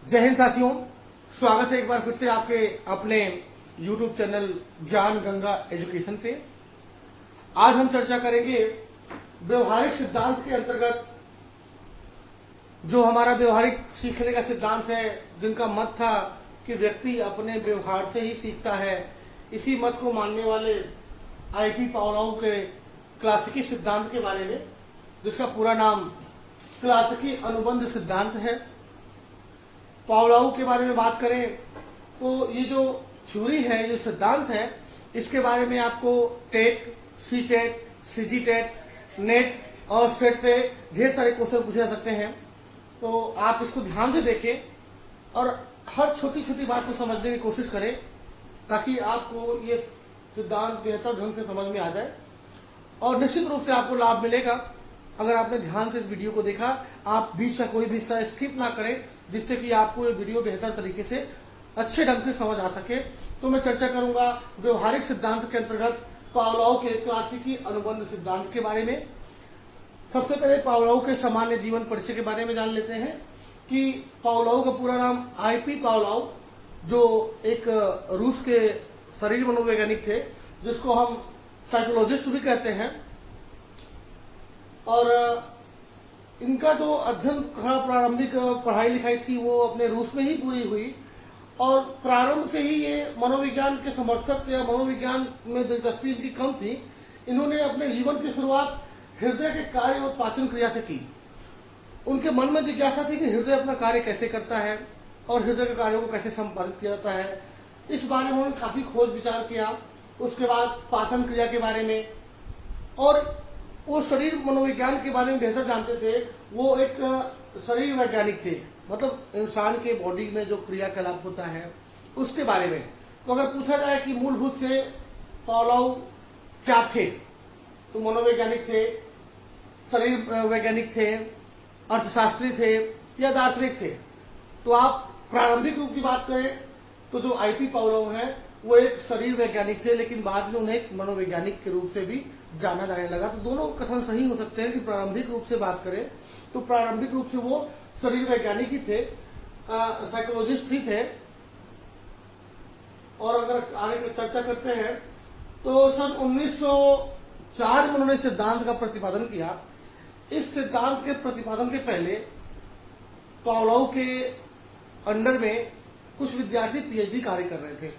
जय हिंद साथियों, स्वागत है एक बार फिर से आपके अपने YouTube चैनल ज्ञान गंगा एजुकेशन पे। आज हम चर्चा करेंगे व्यवहारिक सिद्धांत के अंतर्गत जो हमारा व्यवहारिक सीखने का सिद्धांत है, जिनका मत था कि व्यक्ति अपने व्यवहार से ही सीखता है। इसी मत को मानने वाले आईपी पावलोव के क्लासिकी सिद्धांत के बारे में, जिसका पूरा नाम क्लासिकी अनुबंध सिद्धांत है। पावलोव के बारे में बात करें तो ये जो थ्योरी है, जो सिद्धांत है, इसके बारे में आपको TET, C TET, CG TET, NET और सेट से ढेर सारे क्वेश्चन पूछे जा सकते हैं। तो आप इसको ध्यान से देखें और हर छोटी छोटी बात को समझने की कोशिश करें, ताकि आपको ये सिद्धांत बेहतर ढंग से समझ में आ जाए और निश्चित रूप से आपको लाभ मिलेगा अगर आपने ध्यान से इस वीडियो को देखा। आप बीच का कोई भी हिस्सा स्किप ना करें, जिससे कि आपको ये वीडियो बेहतर तरीके से अच्छे ढंग से समझ आ सके। तो मैं चर्चा करूंगा व्यवहारिक सिद्धांत के अंतर्गत पावलोव के क्लासिकी अनुबंध सिद्धांत के बारे में। सबसे पहले पावलोव के सामान्य जीवन परिचय के बारे में जान लेते हैं कि पावलोव का पूरा नाम आईपी पावलोव, जो एक रूस के शरीर मनोवैज्ञानिक थे, जिसको हम साइकोलॉजिस्ट भी कहते हैं। और इनका जो अध्ययन का प्रारंभिक पढ़ाई लिखाई थी वो अपने रूस में ही पूरी हुई और प्रारंभ से ही ये मनोविज्ञान के समर्थक या मनोविज्ञान में दिलचस्पी इनकी कम थी। इन्होंने अपने जीवन की शुरुआत हृदय के कार्य और पाचन क्रिया से की। उनके मन में जिज्ञासा थी कि हृदय अपना कार्य कैसे करता है और हृदय के कार्यों को कैसे संपादित किया जाता है। इस बारे में उन्होंने काफी खोज विचार किया। उसके बाद पाचन क्रिया के बारे में, और वो शरीर मनोविज्ञान के बारे में बेहतर जानते थे। वो एक शरीर वैज्ञानिक थे, मतलब इंसान के बॉडी में जो क्रियाकलाप होता है उसके बारे में। तो अगर पूछा जाए कि मूलभूत से पावलोव क्या थे, तो मनोवैज्ञानिक थे, शरीर वैज्ञानिक थे, अर्थशास्त्री थे या दार्शनिक थे। तो आप प्रारंभिक रूप की बात करें तो जो आईपी पावलोव है वो एक शरीर वैज्ञानिक थे, लेकिन बाद में उन्हें एक मनोवैज्ञानिक के रूप से भी जाना जाने लगा। तो दोनों कथन सही हो सकते हैं कि प्रारंभिक रूप से बात करें तो प्रारंभिक रूप से वो शरीर वैज्ञानिक ही थे, साइकोलॉजिस्ट ही थे। और अगर आगे चर्चा करते हैं तो सन 1904 में उन्होंने सिद्धांत का प्रतिपादन किया। इस सिद्धांत के प्रतिपादन के पहले पावलोव के अंडर में कुछ विद्यार्थी पीएचडी कार्य कर रहे थे।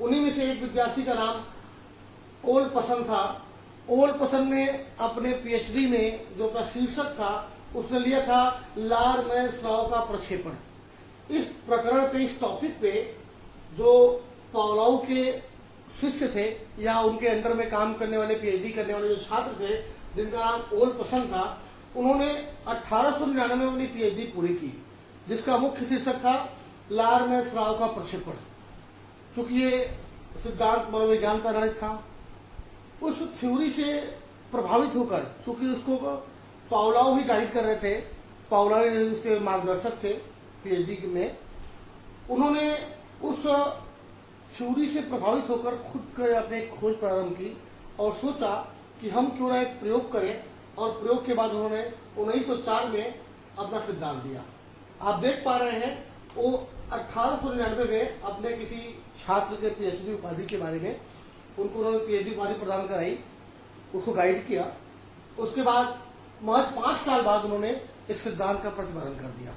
उन्हीं में से एक विद्यार्थी का नाम ओलपसन था। ओलपसन ने अपने पीएचडी में जो अपना शीर्षक था उसने लिया था लार में स्राव का प्रक्षेपण। इस प्रकरण पे, इस टॉपिक पे जो पावलोव के शिष्य थे या उनके अंदर में काम करने वाले, पीएचडी करने वाले जो छात्र थे, जिनका नाम ओलपसन था, उन्होंने 1899 में अपनी पीएचडी पूरी की, जिसका मुख्य शीर्षक था लार में स्राव का प्रक्षेपण। क्योंकि ये सिद्धांत मनोविज्ञान पर आधारित था, उस थ्योरी से प्रभावित होकर, चूंकि उसको पावलोव ही गाइड कर रहे थे, पावलोव उसके मार्गदर्शक थे पीएचडी में, उन्होंने उस थ्योरी से प्रभावित होकर खुद अपने खोज प्रारंभ की और सोचा कि हम क्यों ना एक प्रयोग करें। और प्रयोग के बाद उन्होंने 1904 में अपना सिद्धांत दिया। आप देख पा रहे हैं वो 1899 में अपने किसी छात्र के पीएचडी उपाधि के बारे में, उनको उन्होंने पीएचडी उपाधि प्रदान कराई, उसको गाइड किया। उसके बाद महज 5 साल बाद उन्होंने इस सिद्धांत का प्रतिपादन कर दिया।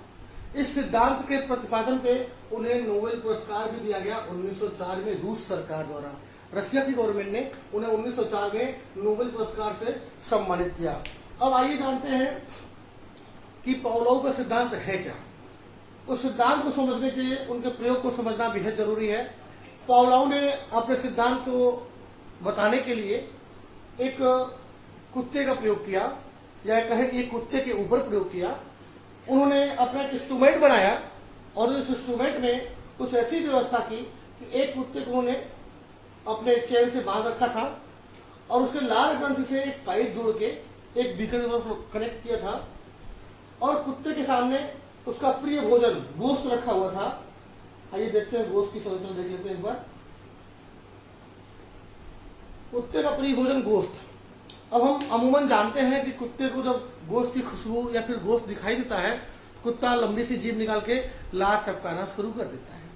इस सिद्धांत के प्रतिपादन पे उन्हें नोबेल पुरस्कार भी दिया गया 1904 में रूस सरकार द्वारा। रशिया की गवर्नमेंट ने उन्हें 1904 में नोबेल पुरस्कार से सम्मानित किया। अब आइए जानते हैं कि पावलोव का सिद्धांत है क्या। उस सिद्धांत को समझने के लिए उनके प्रयोग को समझना बेहद जरूरी है। पावलोव ने अपने सिद्धांत को बताने के लिए एक कुत्ते का प्रयोग किया, या कहें एक कुत्ते के ऊपर प्रयोग किया। उन्होंने अपना एक इंस्ट्रूमेंट बनाया और इस इंस्ट्रूमेंट में कुछ ऐसी व्यवस्था की कि एक कुत्ते को उन्होंने अपने चेन से बांध रखा था और उसके लाल ग्रंथि से एक पाइप जोड़ के एक बीकर की तरफ कनेक्ट किया था और कुत्ते के सामने उसका प्रिय भोजन गोश्त रखा हुआ था। आइए देखते हैं गोश्त की संरचना, देख लेते हैं एक बार। कुत्ते का प्रिय भोजन गोश्त। अब हम अमूमन जानते हैं कि कुत्ते को जब गोश्त की खुशबू या फिर गोश्त दिखाई देता है कुत्ता लंबी सी जीभ निकाल के लार टपकाना शुरू कर देता है।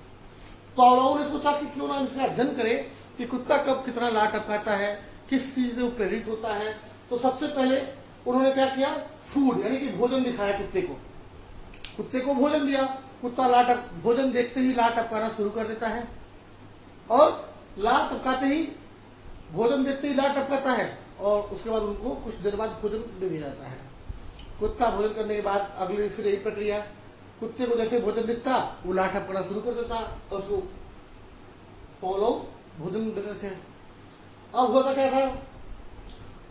पावलोव ने सोचा कि क्यों ना हम इसका अध्ययन करें कि कुत्ता कब कितना लार टपकाता है, किस चीज से वो प्रेरित होता है। तो सबसे पहले उन्होंने क्या किया, फूड यानी कि भोजन दिखाया कुत्ते को भोजन दिया। कुत्ता भोजन देखते ही लार टपकाना शुरू कर देता है और लार टपकाते ही भोजन देखते ही लार टपकाता है और उसके बाद उनको कुछ देर बाद भोजन दे दिया जाता है। कुत्ता भोजन करने के बाद अगली फिर यही प्रक्रिया, कुत्ते को जैसे भोजन दिखता वो लार टपकाना शुरू कर देता और उसको पावलोव भोजन देते थे। अब होता क्या था,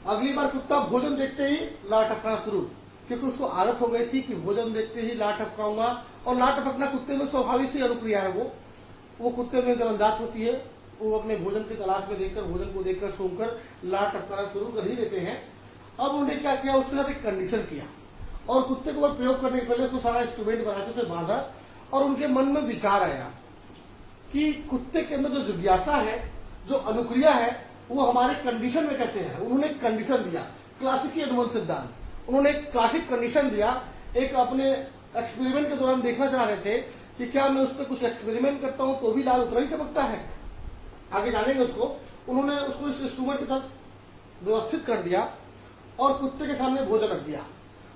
अगली बार कुत्ता भोजन देखते ही लार टपकाना शुरू, क्योंकि उसको आदत हो गई थी कि भोजन देखते ही लार टपकाऊंगा। और लार टपकना कुत्ते में स्वाभाविक सी अनुक्रिया है। वो कुत्ते में जन्मजात होती है। वो अपने भोजन की तलाश में देखकर, भोजन को देखकर, सूंघकर लार टपकाना शुरू कर ही देते हैं। अब उन्होंने क्या किया, उसके साथ एक कंडीशन किया और कुत्ते को प्रयोग करने के पहले उसको सारा इंस्ट्रूमेंट बना के उसे बांधा और उनके मन में विचार आया कि कुत्ते के अंदर जो जिज्ञासा है, जो अनुक्रिया है, वो हमारे कंडीशन में कैसे है। उन्होंने एक कंडीशन दिया, क्लासिकी अनुबंध सिद्धांत। उन्होंने एक क्लासिक कंडीशन दिया। एक अपने एक्सपेरिमेंट के दौरान देखना चाह रहे थे कि क्या मैं उस पर कुछ एक्सपेरिमेंट करता हूं तो भी लार उतना ही टपकता है, आगे जानेंगे उसको। उन्होंने उसको इस इंस्ट्रूमेंट के साथ व्यवस्थित कर दिया और कुत्ते के सामने भोजन रख दिया।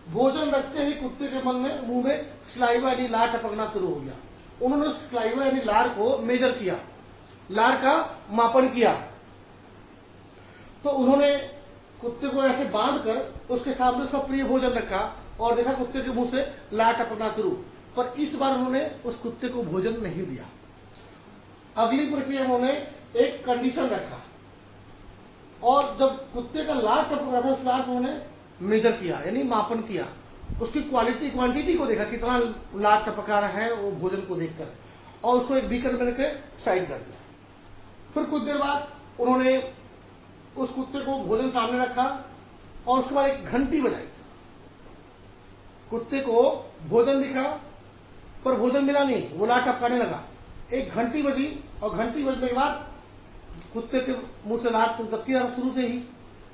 भोजन रखते ही कुत्ते के मन में, मुंह में स्लाइवा यानी लार टपकना शुरू हो गया। उन्होंने उस स्लाइवा यानी लार को मेजर किया, लार का मापन किया। तो उन्होंने कुत्ते को ऐसे बांधकर उसके सामने उसका प्रिय भोजन रखा और देखा कुत्ते के मुंह से लार टपकना शुरू। पर इस बार उन्होंने उस कुत्ते को भोजन नहीं दिया। अगली प्रक्रिया उन्होंने एक कंडीशन रखा और जब कुत्ते का लार टपक रहा था उस लार को उन्होंने मेजर किया यानी मापन किया। उसकी क्वांटिटी को देखा, कितना लार टपका रहा है वो भोजन को देखकर, और उसको एक बीकर में रखे साइड कर दिया। फिर कुछ देर बाद उन्होंने उस कुत्ते को भोजन सामने रखा और उसके बाद एक घंटी बजाई। कुत्ते को भोजन दिखा पर भोजन मिला नहीं, वो लार टपकाने लगा। एक घंटी बजी और घंटी बजने के बाद कुत्ते के मुंह से लार टपकी शुरू से ही।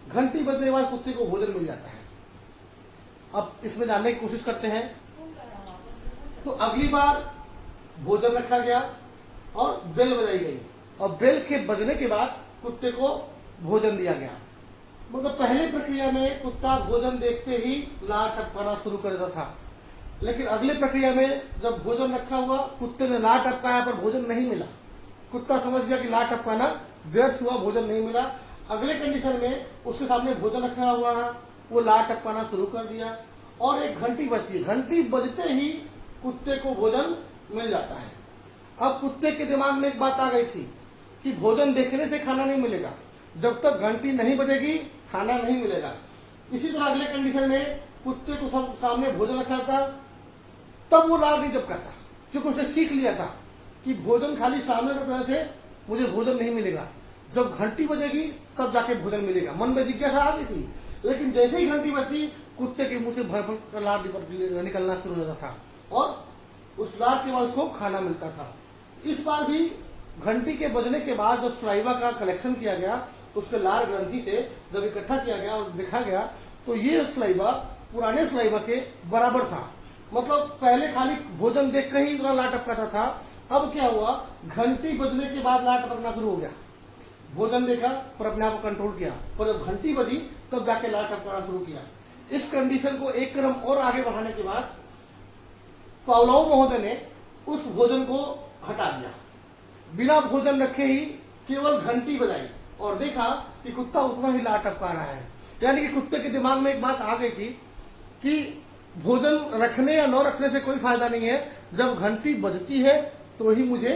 घंटी बजने के बाद कुत्ते को भोजन मिल जाता है। अब इसमें जानने की कोशिश करते हैं। तो अगली बार भोजन रखा गया और बेल बजाई गई और बेल के बजने के बाद कुत्ते को भोजन दिया गया। मतलब पहले प्रक्रिया में कुत्ता भोजन देखते ही लार टपकाना शुरू कर देता था, लेकिन अगली प्रक्रिया में जब भोजन रखा हुआ, कुत्ते ने लार टपकाया पर भोजन नहीं मिला। कुत्ता समझ गया कि लार टपकाना व्यर्थ हुआ, भोजन नहीं मिला। अगले कंडीशन में उसके सामने भोजन रखा हुआ है, वो लार टपकाना शुरू कर दिया और एक घंटी बजती है। घंटी बजते ही कुत्ते को भोजन मिल जाता है। अब कुत्ते के दिमाग में एक बात आ गई थी कि भोजन देखने से खाना नहीं मिलेगा, जब तक घंटी नहीं बजेगी खाना नहीं मिलेगा। इसी तरह अगले कंडीशन में कुत्ते को सामने भोजन रखा था, तब वो लार नहीं टपकाता, क्योंकि उसने सीख लिया था कि भोजन खाली सामने रखने से मुझे भोजन नहीं मिलेगा, जब घंटी बजेगी तब जाके भोजन मिलेगा। मन में जिज्ञासा आ गई थी, लेकिन जैसे ही घंटी बजती कुत्ते के मुंह से भर भर लार निकलना शुरू होता था और उस लार के बाद उसको खाना मिलता था। इस बार भी घंटी के बजने के बाद जब स्लाइवा का कलेक्शन किया गया, उसके लार ग्रंथि से जब इकट्ठा किया गया और देखा गया, तो ये स्लाइवा पुराने स्लाइवा के बराबर था। मतलब पहले खाली भोजन देख कर ही इतना लार टपकाता था, अब क्या हुआ, घंटी बजने के बाद लार टपकना शुरू हो गया। भोजन देखा पर अपने आप को कंट्रोल किया, पर जब घंटी बजी तब जाके लार टपकाना शुरू किया। इस कंडीशन को एक क्रम और आगे बढ़ाने के बाद पावलोव महोदय ने उस भोजन को हटा दिया। बिना भोजन रखे ही केवल घंटी बजाई और देखा कि कुत्ता उतना ही लार टपका रहा है। यानी कि कुत्ते के दिमाग में एक बात आ गई थी कि भोजन रखने या न रखने से कोई फायदा नहीं है, जब घंटी बजती है तो ही मुझे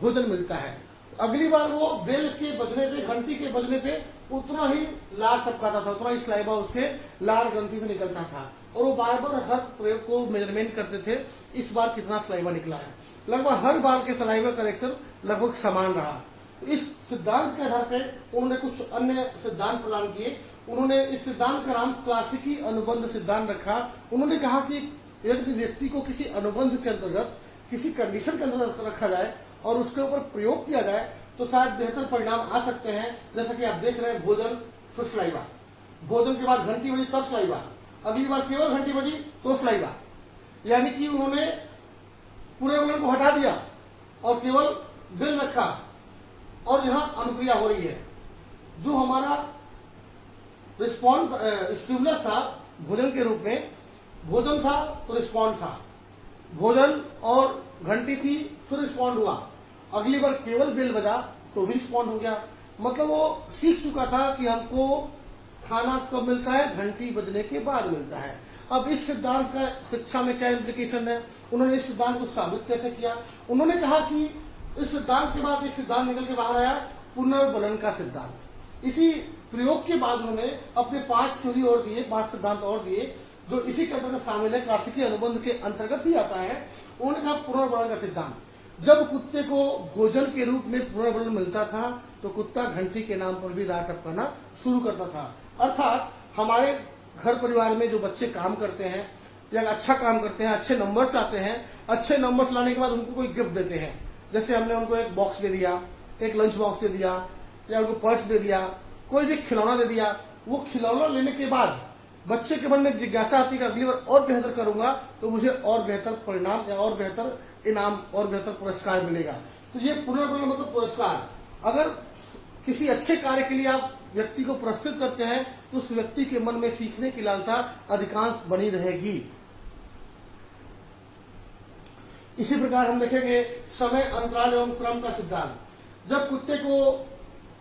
भोजन मिलता है। अगली बार वो बेल के बजने पे, घंटी के बजने पे उतना ही लार टपकाता था, उतना ही स्लाइवा उसके लार ग्रंथि से निकलता था और वो बार बार हर प्रयोग को मेजरमेंट करते थे, इस बार कितना स्लाइवा निकला है। लगभग हर बार के स्लाइवा कलेक्शन लगभग समान रहा। इस सिद्धांत के आधार पर उन्होंने कुछ अन्य सिद्धांत प्रदान किए। उन्होंने इस सिद्धांत का नाम क्लासिकी अनुबंध सिद्धांत रखा। उन्होंने कहा कि यदि व्यक्ति को किसी अनुबंध के अंतर्गत, किसी कंडीशन के अंतर्गत रखा जाए और उसके ऊपर प्रयोग किया जाए तो शायद बेहतर परिणाम आ सकते हैं। जैसा कि आप देख रहे हैं, भोजन फिर स्लाइवा, भोजन के बाद घंटी बजी तब स्लाइवा, अगली बार केवल घंटी बजी तो स्लाइवा। यानी कि उन्होंने पुनर्वलन को हटा दिया और केवल बिल रखा और यहां अनुक्रिया हो रही है। जो हमारा रिस्पॉन्ड स्टिमुलस था भोजन के रूप में, भोजन था तो रिस्पॉन्ड था, भोजन और घंटी थी फिर रिस्पॉन्ड हुआ, अगली बार केवल बेल बजा तो भी रिस्पॉन्ड हो गया। मतलब वो सीख चुका था कि हमको खाना कब मिलता है, घंटी बजने के बाद मिलता है। अब इस सिद्धांत का शिक्षा में क्या इम्प्लीकेशन है, उन्होंने इस सिद्धांत को साबित कैसे किया। उन्होंने कहा कि इस सिद्धांत के बाद एक सिद्धांत निकल के बाहर आया, पुनर्बलन का सिद्धांत। इसी प्रयोग के बाद उन्होंने अपने 5 थ्योरी और दिए, 5 सिद्धांत और दिए जो इसी के अंतर्गत शामिल है, क्लासिकी अनुबंध के अंतर्गत ही आता है। उन्होंने कहा पुनर्बलन का सिद्धांत, जब कुत्ते को भोजन के रूप में पुनर्बलन मिलता था तो कुत्ता घंटी के नाम पर भी राह टपकाना शुरू करता था। अर्थात हमारे घर परिवार में जो बच्चे काम करते हैं या अच्छा काम करते हैं, अच्छे नंबर्स लाते हैं, अच्छे नंबर्स लाने के बाद उनको कोई गिफ्ट देते हैं, जैसे हमने उनको एक बॉक्स दे दिया, एक लंच बॉक्स दे दिया या उनको पर्स दे दिया, कोई भी खिलौना दे दिया। वो खिलौना लेने के बाद बच्चे के मन में जिज्ञासा आती है कि अगली बार और बेहतर करूंगा तो मुझे और बेहतर परिणाम या और बेहतर इनाम और बेहतर पुरस्कार मिलेगा। तो ये पुनर्बलन मतलब पुरस्कार। अगर किसी अच्छे कार्य के लिए आप व्यक्ति को पुरस्कृत करते हैं तो उस व्यक्ति के मन में सीखने की लालसा अधिकांश बनी रहेगी। इसी प्रकार हम देखेंगे समय अंतराल एवं क्रम का सिद्धांत। जब कुत्ते को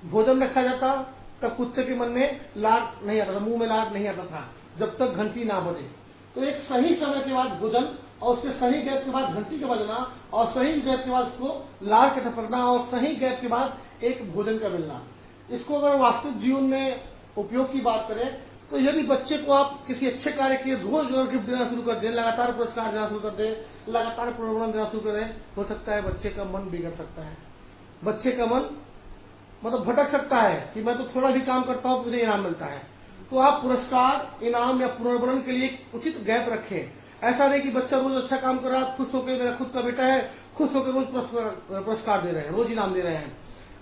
भोजन रखा जाता तब कुत्ते के मन में लार नहीं आता था, मुंह में लार नहीं आता था जब तक घंटी ना बजे। तो एक सही समय के बाद भोजन और उसके सही गैप के बाद घंटी का बजना और सही गैप के बाद उसको लार के टपकना और सही गैप के बाद एक भोजन का मिलना। इसको अगर वास्तविक जीवन में उपयोग की बात करें तो यदि बच्चे को आप किसी अच्छे कार्य के लिए रोज गिफ्ट देना शुरू कर दें, लगातार पुरस्कार देना शुरू कर दें, लगातार प्रोत्साहन देना शुरू कर दें, हो सकता है बच्चे का मन बिगड़ सकता है, बच्चे का मन मतलब भटक सकता है कि मैं तो थोड़ा भी काम करता हूं तो मुझे इनाम मिलता है। तो आप पुरस्कार, इनाम या पुनर्बलन के लिए उचित गैप रखें। ऐसा नहीं कि बच्चा रोज अच्छा काम कर रहा है, खुश होकर, मेरा खुद का बेटा है, खुश होकर रोज पुरस्कार दे रहे हैं, रोज इनाम दे रहे हैं।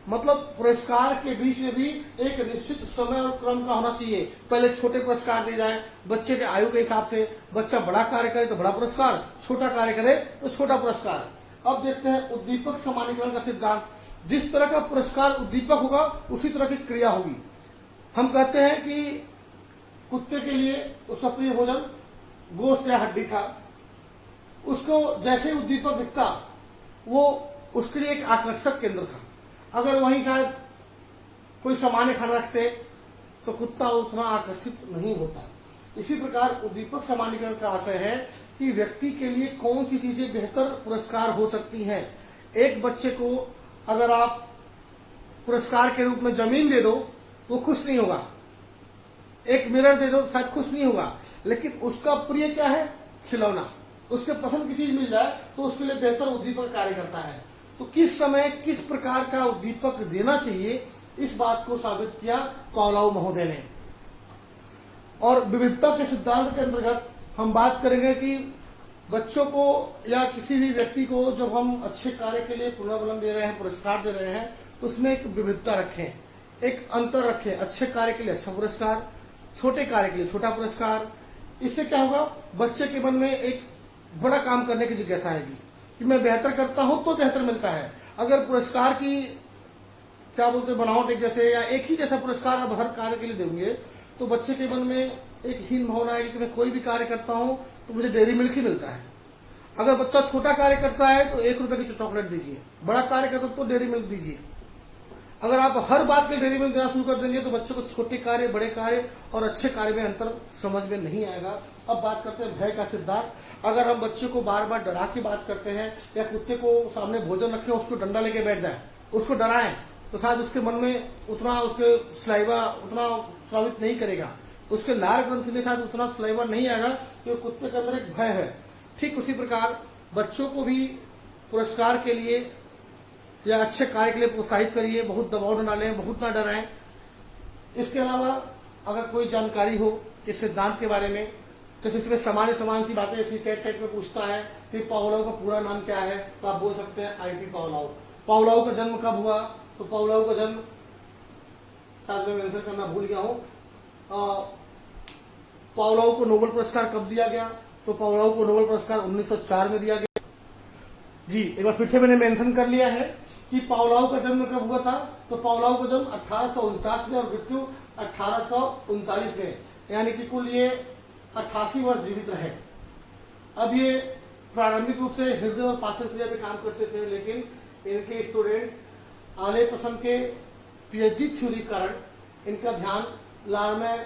मतलब पुरस्कार के बीच में भी एक निश्चित समय और क्रम का होना चाहिए। पहले छोटे पुरस्कार दिए जाए बच्चे के आयु के हिसाब से, बच्चा बड़ा कार्य करे तो बड़ा पुरस्कार, छोटा कार्य करे तो छोटा पुरस्कार। अब देखते हैं उद्दीपक समानीकरण का सिद्धांत। जिस तरह का पुरस्कार उद्दीपक होगा उसी तरह की क्रिया होगी। हम कहते हैं कि कुत्ते के लिए उसका प्रिय भोजन गोश्त या हड्डी था, उसको जैसे उद्दीपक दिखता वो उसके लिए एक आकर्षक केंद्र था। अगर वहीं शायद कोई सामान्य खाना रखते तो कुत्ता उतना आकर्षित नहीं होता। इसी प्रकार उद्दीपक समानीकरण का आशय है कि व्यक्ति के लिए कौन सी चीजें बेहतर पुरस्कार हो सकती हैं। एक बच्चे को अगर आप पुरस्कार के रूप में जमीन दे दो तो खुश नहीं होगा, एक मिरर दे दो शायद खुश नहीं होगा, लेकिन उसका प्रिय क्या है, खिलौना। उसके पसंद की चीज मिल जाए तो उसके लिए बेहतर उद्दीपक कार्य करता है। तो किस समय किस प्रकार का उद्दीपक देना चाहिए, इस बात को साबित किया पावलोव महोदय ने। और विविधता के सिद्धांत के अंतर्गत हम बात करेंगे कि बच्चों को या किसी भी व्यक्ति को जब हम अच्छे कार्य के लिए पुनर्बलन दे रहे हैं, पुरस्कार दे रहे हैं, तो उसमें एक विविधता रखें, एक अंतर रखें। अच्छे कार्य के लिए अच्छा पुरस्कार, छोटे कार्य के लिए छोटा पुरस्कार। इससे क्या होगा, बच्चे के मन में एक बड़ा काम करने की जिज्ञासा आएगी कि मैं बेहतर करता हूं तो बेहतर मिलता है। अगर पुरस्कार की क्या बोलते बनावट एक जैसे या एक ही जैसा पुरस्कार आप हर कार्य के लिए देंगे तो बच्चे के मन में एक हीन भावना आएगी कि मैं कोई भी कार्य करता हूं तो मुझे डेयरी मिल्क ही मिलता है। अगर बच्चा छोटा कार्य करता है तो 1 रुपए की चॉकलेट दीजिए, बड़ा कार्य करता तो डेयरी मिल्क दीजिए। अगर आप हर बात के डेयरी मिल्क देना शुरू कर देंगे तो बच्चे को छोटे कार्य, बड़े कार्य और अच्छे कार्य में अंतर समझ में नहीं आएगा। अब बात करते हैं भय का सिद्धांत। अगर हम बच्चे को बार बार डरा के बात करते हैं या कुत्ते को सामने भोजन रखें उसको डंडा लेके बैठ जाए, उसको डराएं, तो शायद उसके मन में उतना उसके सलाइवा उतना प्रभावित नहीं करेगा, उसके लार ग्रंथि में शायद उतना सलाइवा नहीं आएगा क्योंकि कुत्ते के अंदर एक भय है। ठीक उसी प्रकार बच्चों को भी पुरस्कार के लिए या अच्छे कार्य के लिए प्रोत्साहित करिए, बहुत दबाव न डालें, बहुत न डराएं। इसके अलावा अगर कोई जानकारी हो इस सिद्धांत के बारे में तो इसमें सामान्य समान सी बातें ऐसी टेट में पूछता है कि पावलोव का पूरा नाम क्या है, तो आप बोल सकते हैं आईपी पावलोव। पावलोव का जन्म कब हुआ, तो पावलोव का जन्म शायद मैं मेंशन करना भूल गया हूं। पावलोव को नोबेल पुरस्कार कब दिया गया, तो पावलोव को नोबेल पुरस्कार 1904 में दिया गया। जी एक बार फिर से मैंने मेंशन कर लिया है कि पावलोव का जन्म कब हुआ था। तो पावलोव का जन्म 1849 में और मृत्यु 1839 में, यानी कि कुल ये 88 वर्ष जीवित रहे। अब ये प्रारंभिक रूप से हृदय और पाचन क्रिया पे काम करते थे, लेकिन इनके स्टूडेंट आले पसंद के पीएचडी थ्योरी के कारण इनका ध्यान लारमय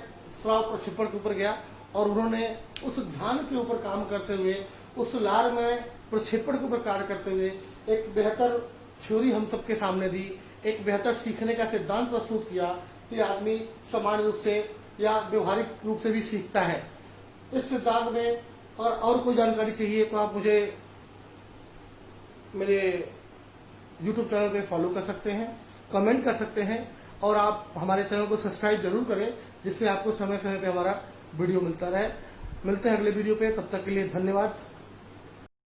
स्राव प्रक्षेपण के ऊपर गया और उन्होंने उस ध्यान के ऊपर काम करते हुए, उस लारमय प्रक्षेपण के ऊपर कार्य करते हुए एक बेहतर थ्योरी हम सबके सामने दी, एक बेहतर सीखने का सिद्धांत प्रस्तुत किया कि आदमी सामान्य रूप से या व्यवहारिक रूप से भी सीखता है। इस सिद्धांत में और कोई जानकारी चाहिए तो आप मुझे मेरे YouTube चैनल पे फॉलो कर सकते हैं, कमेंट कर सकते हैं और आप हमारे चैनल को सब्सक्राइब जरूर करें, जिससे आपको समय समय पे हमारा वीडियो मिलता रहे। मिलते हैं अगले वीडियो पे, तब तक के लिए धन्यवाद।